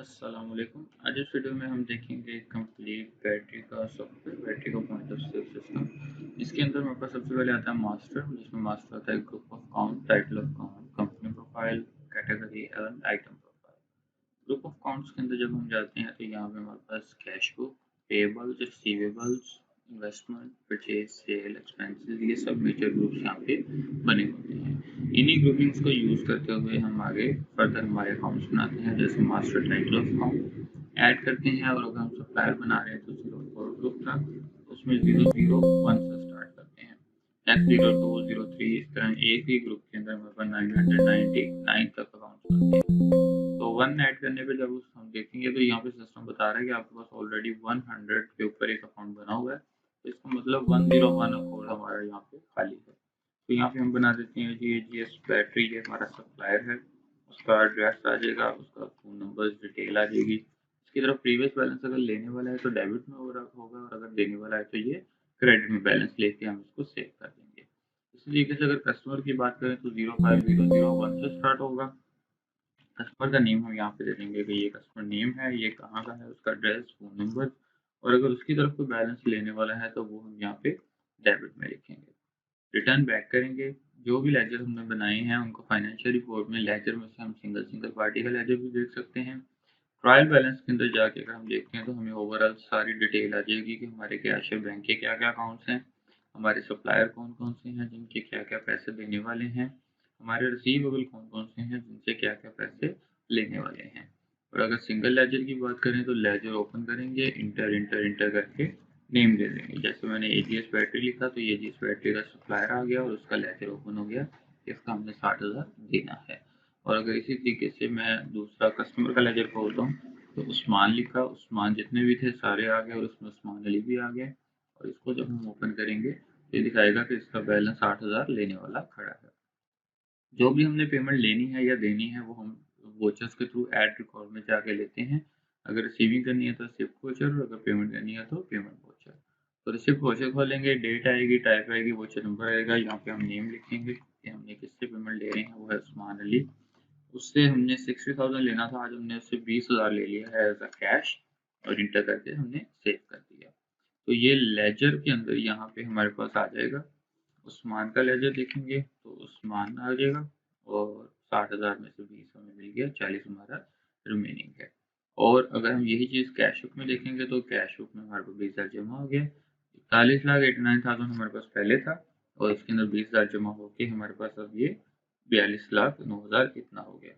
अस्सलाम वालेकुम। आज इस वीडियो में हम देखेंगे कंप्लीट बैटरी का सॉफ्टवेयर, बैटरी का पॉइंट ऑफ सेल सिस्टम। इसके अंदर हमारे पास सबसे पहले आता है मास्टर, जिसमें मास्टर आता है group of count, title of count, company profile, category and item profile. Group of counts के अंदर जब हम जाते हैं तो यहाँ पे हमारे पास cash book, payables, receivables, investment, purchase, sale, expenses, ये सब मेजर ग्रुप्स यहाँ पे बने होते हैं। इन्हीं ग्रुपिंग्स को यूज करते हुए हम आगे फर्दर हमारे अकाउंट्स बनाते हैं, जैसे master title of account add करते हैं। और अगर हम सप्लायर बना रहे हैं तो 04 ग्रुप था, उसमें 001 से स्टार्ट करते हैं। X02, 03, इस तरह एक ही ग्रुप के अंदर हमारे पास 999 तक अकाउंट्स बनते हैं। तो 1 ऐड करने पे जब हम देखेंगे तो यहाँ पे सिस्टम बता रहा है कि आपके पास ऑलरेडी 100 के ऊपर एक अकाउंट बना हुआ है, तो इसका मतलब 101 अकाउंट हमारा यहाँ पे खाली है। तो यहाँ पे हम बना देते हैं जी एजीएस बैटरी, ये हमारा सप्लायर है, उसका एड्रेस आ जाएगा, उसका फ़ोन नंबर, डिटेल आ जाएगी। इसकी तरफ प्रीवियस बैलेंस अगर लेने वाला है तो डेबिट में होगा, और अगर देने वाला है तो ये क्रेडिट में बैलेंस लेके हम इसको सेव कर देंगे। इसी तरीके से अगर कस्टमर की बात करें तो 05001 से स्टार्ट होगा। कस्टमर का नेम हम यहाँ पे दे देंगे कि ये कस्टमर नेम है, ये कहाँ का है, उसका एड्रेस, फ़ोन नंबर, और अगर उसकी तरफ कोई बैलेंस लेने वाला है तो वो हम यहाँ पे डेबिट में लिखेंगे। रिटर्न बैक करेंगे। जो भी लेजर हमने बनाए हैं उनको फाइनेंशियल रिपोर्ट में लेजर में से हम सिंगल सिंगल पार्टी का लेजर भी देख सकते हैं। ट्रायल बैलेंस के अंदर जाके अगर हम देखते हैं तो हमें ओवरऑल सारी डिटेल आ जाएगी कि हमारे कैशियर बैंक के क्या क्या अकाउंट्स हैं, हमारे सप्लायर कौन कौन से हैं जिनके क्या क्या पैसे देने वाले हैं, हमारे रिसीवेबल कौन कौन से हैं जिनसे क्या क्या पैसे लेने वाले हैं। और अगर सिंगल लेजर की बात करें तो लेजर ओपन करेंगे, इंटर इंटर इंटर करके नेम दे देंगे। जैसे मैंने एजीएस बैटरी लिखा तो एजीएस बैटरी का सप्लायर आ गया और उसका लेजर ओपन हो गया, इसका हमने 60,000 देना है। और अगर इसी तरीके से मैं दूसरा कस्टमर का लेजर खोलता हूँ तो उस्मान लिखा, उस्मान जितने भी थे सारे आ गए और उसमें उस्मान अली भी आ गए। और इसको जब हम ओपन करेंगे तो ये दिखाएगा कि इसका बैलेंस 60,000 लेने वाला खड़ा है। जो भी हमने पेमेंट लेनी है या देनी है वो हम वोचर्स के थ्रू ऐड रिकॉर्ड में जाके लेते हैं। अगर रिसीविंग करनी है तो रिसिप्ट वोचर, और अगर पेमेंट करनी है तो पेमेंट वोचर। तो रिसिप्ट वोचर खोलेंगे, डेट आएगी, टाइप आएगी, वोचर नंबर आएगा, यहाँ पे हम नेम लिखेंगे कि हमने किससे पेमेंट ले रहे हैं, वो है उस्मान अली। उससे हमने 60,000 लेना था, आज हमने उससे 20,000 ले लिया है एज अ कैश, और इंटर करके हमने सेव कर दिया। तो ये लेजर के अंदर यहाँ पे हमारे पास आ जाएगा। उस्मान का लेजर देखेंगे तो उस्मान आ जाएगा, और 60,000 में से 20 हमें मिल गया, 40 हमारा रिमेनिंग है। और अगर हम यही चीज़ कैश बुक में देखेंगे तो कैश बुक में हमारे पास 20,000 जमा हो गया। 41,89,000 हमारे पास पहले था, और इसके अंदर 20,000 जमा होके हमारे पास अब ये 42,09,000 इतना हो गया।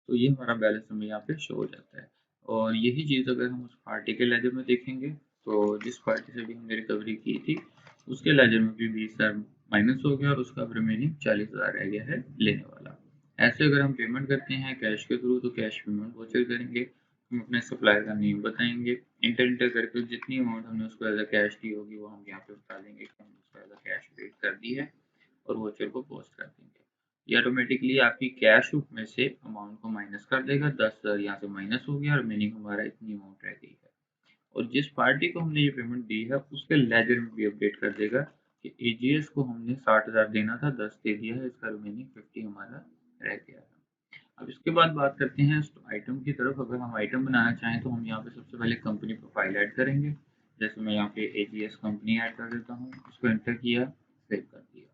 तो ये हमारा बैलेंस हमें यहाँ पे शो हो जाता है। और यही चीज़ अगर हम उस पार्टी के लेजर में देखेंगे तो जिस पार्टी से भी हमने रिकवरी की थी उसके लेजर में भी 20,000 माइनस हो गया और उसका रिमेनिंग 40,000 रह गया है लेने वाला। ऐसे अगर हम पेमेंट करते हैं कैश के थ्रू तो कैश पेमेंट वोचर करेंगे, हम अपने सप्लायर का नेम बताएंगे, इंटर इंटर करके जितनी अमाउंट हमने उसको एज अ कैश दी होगी वो हम यहाँ पे बता देंगे कि हमने उसको एज अ कैश पेड कर दी है, और वोचर को पोस्ट कर देंगे। ये ऑटोमेटिकली आपकी कैश बुक में से अमाउंट को माइनस कर देगा। 10,000 यहाँ से माइनस हो गया, रिमेनिंग हमारा इतनी अमाउंट रह गई है। और जिस पार्टी को हमने ये पेमेंट दी है उसके लेजर में भी अपडेट कर देगा कि एजीएस को हमने 60,000 देना था, 10 दे दिया है, इसका रिमेनिंग 50 हमारा रह गया है। अब इसके बाद बात करते हैं आइटम की तरफ। अगर हम आइटम बनाना चाहें तो हम यहाँ पे सबसे पहले कंपनी प्रोफाइल ऐड करेंगे। जैसे मैं यहाँ पे एजीएस कंपनी ऐड कर देता हूँ, उसको एंटर किया, सेव कर दिया।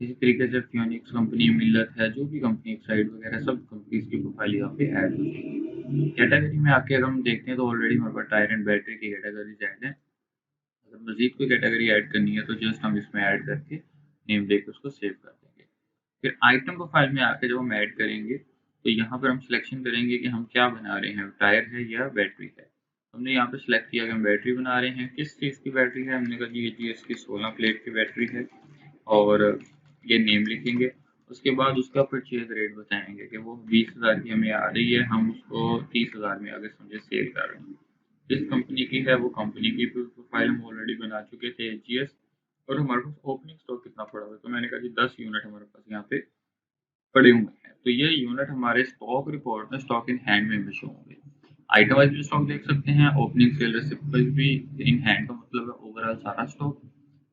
इसी तरीके से फियोनिक्स कंपनी, मिलत है, जो भी कंपनी एक्साइड वगैरह सब कंपनीज की प्रोफाइल यहाँ पे ऐड हो जाएगी। कैटेगरी में आके अगर हम देखते हैं तो ऑलरेडी हमारे पास टायर एंड बैटरी की कैटेगरीज ऐड है। अगर मजीद कोई कैटेगरी ऐड करनी है तो जस्ट हम इसमें ऐड करके नेम देकर उसको सेव कर देंगे। फिर आइटम प्रोफाइल में आके जब हम ऐड करेंगे तो यहाँ पर हम सिलेक्शन करेंगे कि हम क्या बना रहे हैं, टायर है या बैटरी है। हमने यहाँ पे सिलेक्ट किया कि हम बैटरी बना रहे हैं। किस चीज़ की बैटरी है, हमने कहा जी इसकी 16 प्लेट की बैटरी है, और ये नेम लिखेंगे। उसके बाद उसका परचेज रेट बताएंगे कि वो 20,000 की हमें आ रही है, हम उसको 30,000 में आगे समझे सेल कर रहे हैं। जिस कंपनी की है वो कंपनी की प्रोफाइल हम ऑलरेडी बना चुके थे एजीएस। और हमारे पास ओपनिंग स्टॉक कितना पड़ा हुआ है, तो मैंने कहा जी 10 यूनिट हमारे पास यहाँ पे पड़े हुए हैं, तो ये यूनिट हमारे स्टॉक रिपोर्ट में स्टॉक इन हैंड में शो होंगे। आइटम वाइज भी स्टॉक देख सकते हैं, ओपनिंग सेल रिसिप्ट वाइज भी, इन हैंड का मतलब है ओवरऑल सारा स्टॉक।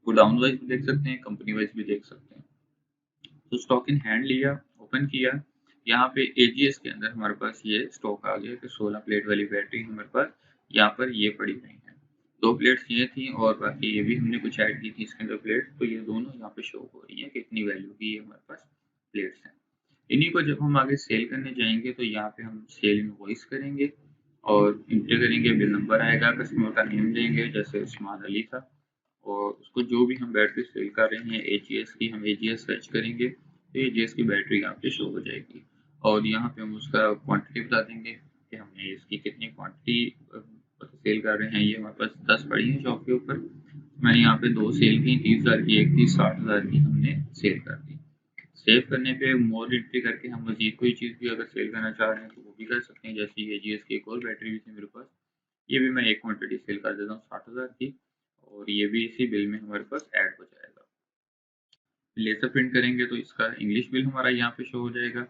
गोडाउन वाइज भी देख सकते हैं, कंपनी वाइज भी देख सकते हैं। तो स्टॉक इन हैंड लिया, ओपन किया, यहाँ पे एजीएस के अंदर हमारे पास ये स्टॉक आ गया कि 16 प्लेट वाली बैटरी हमारे पास यहाँ पर ये पड़ी हुई है। 2 प्लेट्स ये थी और बाकी ये भी हमने कुछ ऐड की थी इसके अंदर प्लेट, तो ये दोनों यहाँ पे शो हो रही है कि इतनी वैल्यू की ये हमारे पास प्लेट्स हैं। इन्हीं को जब हम आगे सेल करने जाएंगे तो यहाँ पे हम सेल इनवॉइस करेंगे और इंटर करेंगे, बिल नंबर आएगा, कस्टमर का नेम देंगे जैसे उस्मान अली था, और उसको जो भी हम बैटरी सेल कर रहे हैं एजीएस की, हम एजीएस सर्च करेंगे तो एजीएस की बैटरी यहाँ पे शो हो जाएगी। और यहाँ पे हम उसका क्वांटिटी बता देंगे कि हमने इसकी कितनी क्वांटिटी सेल कर रहे हैं। ये हमारे पास 10 पड़ी है शॉप के ऊपर, मैंने यहाँ पे 2 सेल की, 30,000 की एक थी, 60,000 की हमने सेल कर दी। सेव करने पे मोर एंट्री करके हम मजीद कोई चीज़ भी अगर सेल करना चाह रहे हैं तो वो भी कर सकते हैं। जैसे ये जीएस की एक और बैटरी भी थी मेरे पास, ये भी मैं एक क्वांटिटी सेल कर देता हूँ 60,000 की, और ये भी इसी बिल में हमारे पास ऐड हो जाएगा। लेज़र प्रिंट करेंगे तो इसका इंग्लिश बिल हमारा यहाँ पे शो हो जाएगा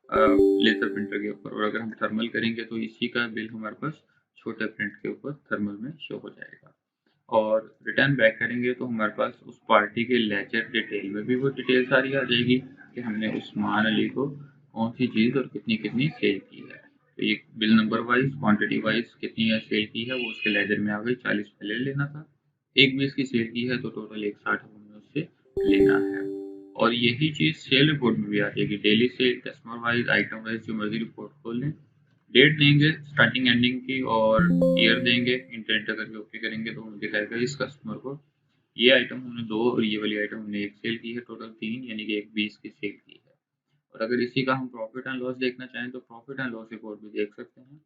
लेज़र प्रिंटर के ऊपर, और अगर हम थर्मल करेंगे तो इसी का बिल हमारे पास छोटे प्रिंट के ऊपर थर्मल में शो हो जाएगा। और रिटर्न बैक करेंगे तो हमारे पास उस पार्टी के लेजर डिटेल में भी वो डिटेल सारी आ जाएगी कि हमने उस्मान अली को कौन सी चीज़ और कितनी कितनी सेल की है। तो ये bill number wise quantity wise कितनी है सेल की है वो उसके लेजर में आ गई। 40 पहले लेना था, एक 20 की सेल की है तो टोटल 160 हमें उससे लेना है। और यही चीज़ सेल रिपोर्ट में भी आ जाएगी, daily cell, customer wise, item wise, जो मर्जी रिपोर्ट खोल लें, डेट देंगे स्टार्टिंग एंडिंग की और ईयर देंगे, इंटर इंटर करके ओके करेंगे तो हमें दिखाएगा इस कस्टमर को ये आइटम हमने 2 और ये वाली आइटम हमने 1 सेल की है, टोटल 3, यानी कि एक 20 की सेल की है। और अगर इसी का हम प्रॉफिट एंड लॉस देखना चाहें तो प्रॉफिट एंड लॉस रिपोर्ट भी देख सकते हैं।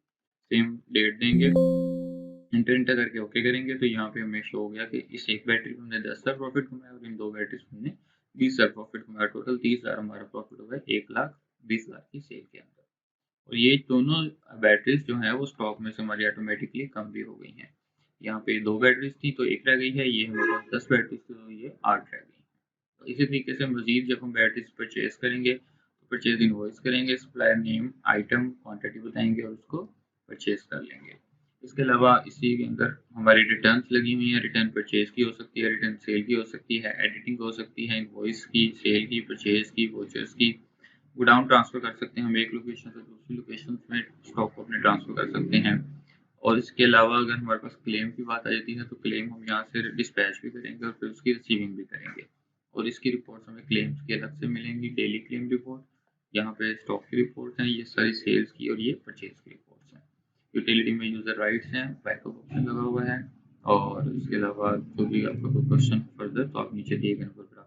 सेम डेट देंगे, इंटर इंटर करके ओके करेंगे तो यहाँ पे हमें शो हो गया कि इस एक बैटरी में हमने 10,000 प्रॉफिट कमाया और इन 2 बैटरी में हमने 20,000 प्रॉफिट कमाया। टोटल 30,000 हमारा प्रॉफिट हो गया 1,20,000 की सेल के अंदर। और ये दोनों बैटरीज जो है वो स्टॉक में से हमारी ऑटोमेटिकली कम भी हो गई हैं। यहाँ पे 2 बैटरीज थी तो 1 रह गई है, ये हमारे पास 10 बैटरीज थी तो ये 8 रह गई। तो इसी तरीके से मजीद जब हम बैटरीज परचेज करेंगे तो परचेज इनवॉइस करेंगे, सप्लायर नेम, आइटम, क्वांटिटी बताएंगे और उसको परचेज कर लेंगे। इसके अलावा इसी के अंदर हमारी रिटर्न्स लगी हुई हैं, रिटर्न परचेज की हो सकती है, रिटर्न सेल की हो सकती है, एडिटिंग हो सकती है, इनवॉइस की, सेल की, परचेज की, वोचर्स की, गोडाउन ट्रांसफ़र कर सकते हैं हम एक लोकेशन से दूसरी लोकेशन में स्टॉक को अपने ट्रांसफ़र कर सकते हैं। और इसके अलावा अगर हमारे पास क्लेम की बात आ जाती है तो क्लेम हम यहाँ से डिस्पैच भी करेंगे और फिर उसकी रिसीविंग भी करेंगे, और इसकी रिपोर्ट्स हमें क्लेम्स की अलग से मिलेंगी। डेली क्लेम रिपोर्ट, यहाँ पे स्टॉक की रिपोर्ट हैं, ये सारी सेल्स की और ये परचेज की रिपोर्ट्स हैं। यूटिलिटी में यूज़र राइट्स हैं, बैकअप ऑप्शन लगा हुआ है, और इसके अलावा जो भी आपका कोई क्वेश्चन फर्दर तो आप नीचे दिए गए नंबर पर